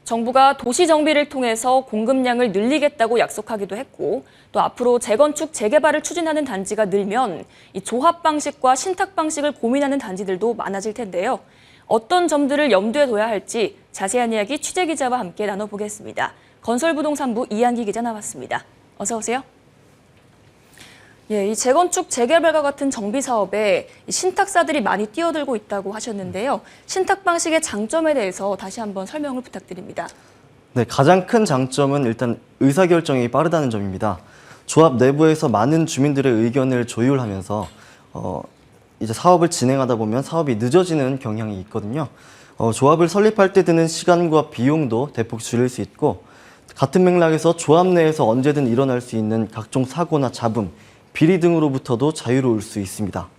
정부가 도시 정비를 통해서 공급량을 늘리겠다고 약속하기도 했고, 또 앞으로 재건축, 재개발을 추진하는 단지가 늘면 이 조합 방식과 신탁 방식을 고민하는 단지들도 많아질 텐데요. 어떤 점들을 염두에 둬야 할지 자세한 이야기 취재 기자와 함께 나눠보겠습니다. 건설부동산부 이한기 기자 나왔습니다. 어서 오세요. 이 재건축, 재개발과 같은 정비 사업에 신탁사들이 많이 뛰어들고 있다고 하셨는데요. 신탁 방식의 장점에 대해서 다시 한번 설명을 부탁드립니다. 네, 가장 큰 장점은 일단 의사결정이 빠르다는 점입니다. 조합 내부에서 많은 주민들의 의견을 조율하면서 이제 사업을 진행하다 보면 사업이 늦어지는 경향이 있거든요. 조합을 설립할 때 드는 시간과 비용도 대폭 줄일 수 있고, 같은 맥락에서 조합 내에서 언제든 일어날 수 있는 각종 사고나 잡음, 비리 등으로부터도 자유로울 수 있습니다.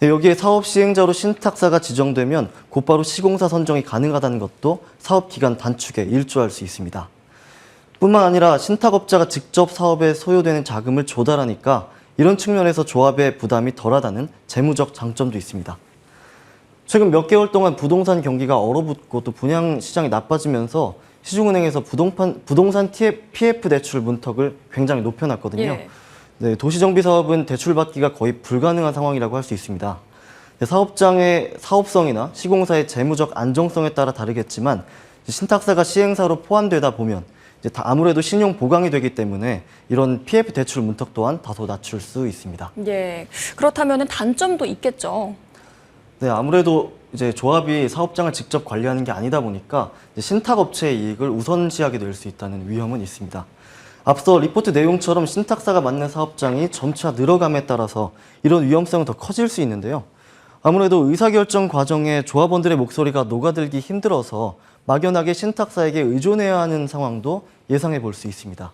여기에 사업 시행자로 신탁사가 지정되면 곧바로 시공사 선정이 가능하다는 것도 사업 기간 단축에 일조할 수 있습니다. 뿐만 아니라 신탁업자가 직접 사업에 소요되는 자금을 조달하니까 이런 측면에서 조합의 부담이 덜하다는 재무적 장점도 있습니다. 최근 몇 개월 동안 부동산 경기가 얼어붙고 또 분양 시장이 나빠지면서 시중은행에서 부동산 PF 대출 문턱을 굉장히 높여놨거든요. 예. 네, 도시정비 사업은 대출받기가 거의 불가능한 상황이라고 할 수 있습니다. 사업장의 사업성이나 시공사의 재무적 안정성에 따라 다르겠지만 신탁사가 시행사로 포함되다 보면 아무래도 신용 보강이 되기 때문에 이런 PF 대출 문턱 또한 다소 낮출 수 있습니다. 예, 그렇다면 단점도 있겠죠. 네, 아무래도 이제 조합이 사업장을 직접 관리하는 게 아니다 보니까 신탁업체의 이익을 우선시하게 될 수 있다는 위험은 있습니다. 앞서 리포트 내용처럼 신탁사가 맡는 사업장이 점차 늘어감에 따라서 이런 위험성은 더 커질 수 있는데요. 아무래도 의사결정 과정에 조합원들의 목소리가 녹아들기 힘들어서 막연하게 신탁사에게 의존해야 하는 상황도 예상해 볼 수 있습니다.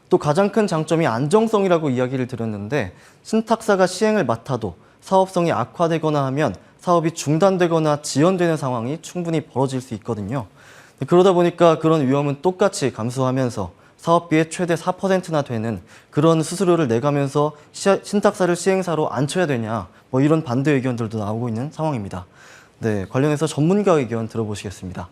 또 가장 큰 장점이 안정성이라고 이야기를 드렸는데, 신탁사가 시행을 맡아도 사업성이 악화되거나 하면 사업이 중단되거나 지연되는 상황이 충분히 벌어질 수 있거든요. 그러다 보니까 그런 위험은 똑같이 감수하면서 사업비의 최대 4%나 되는 그런 수수료를 내가면서 신탁사를 시행사로 앉혀야 되냐, 이런 반대 의견들도 나오고 있는 상황입니다. 네, 관련해서 전문가 의견 들어보시겠습니다.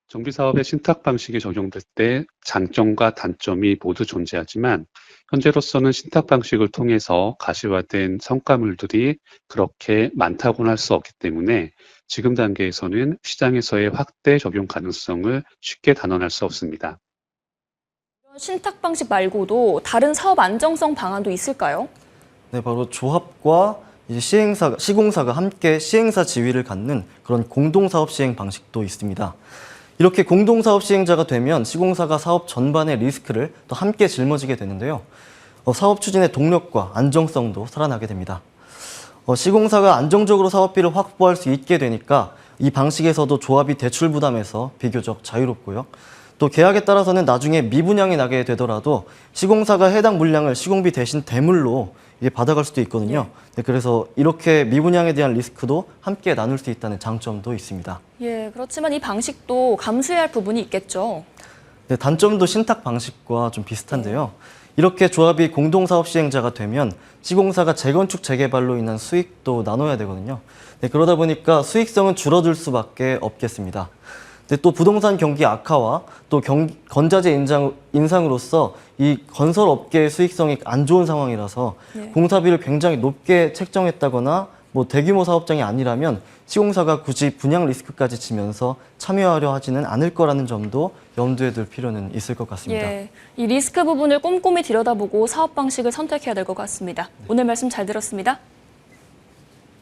정비사업의 신탁 방식이 적용될 때 장점과 단점이 모두 존재하지만, 현재로서는 신탁 방식을 통해서 가시화된 성과물들이 그렇게 많다고는 할 수 없기 때문에 지금 단계에서는 시장에서의 확대 적용 가능성을 쉽게 단언할 수 없습니다. 신탁 방식 말고도 다른 사업 안정성 방안도 있을까요? 네, 바로 조합과 이제 시공사가 함께 시행사 지위를 갖는 그런 공동사업 시행 방식도 있습니다. 이렇게 공동사업 시행자가 되면 시공사가 사업 전반의 리스크를 또 함께 짊어지게 되는데요. 사업 추진의 동력과 안정성도 살아나게 됩니다. 시공사가 안정적으로 사업비를 확보할 수 있게 되니까 이 방식에서도 조합이 대출 부담에서 비교적 자유롭고요. 또 계약에 따라서는 나중에 미분양이 나게 되더라도 시공사가 해당 물량을 시공비 대신 대물로 받아갈 수도 있거든요. 네, 그래서 이렇게 미분양에 대한 리스크도 함께 나눌 수 있다는 장점도 있습니다. 예, 그렇지만 이 방식도 감수해야 할 부분이 있겠죠. 네, 단점도 신탁 방식과 좀 비슷한데요. 이렇게 조합이 공동사업 시행자가 되면 시공사가 재건축, 재개발로 인한 수익도 나눠야 되거든요. 네, 그러다 보니까 수익성은 줄어들 수밖에 없겠습니다. 네, 또 부동산 경기 악화와 또 건자재 인상으로서 이 건설업계의 수익성이 안 좋은 상황이라서 공사비를 굉장히 높게 책정했다거나 대규모 사업장이 아니라면 시공사가 굳이 분양 리스크까지 지면서 참여하려 하지는 않을 거라는 점도 염두에 둘 필요는 있을 것 같습니다. 예, 이 리스크 부분을 꼼꼼히 들여다보고 사업 방식을 선택해야 될 것 같습니다. 오늘 말씀 잘 들었습니다.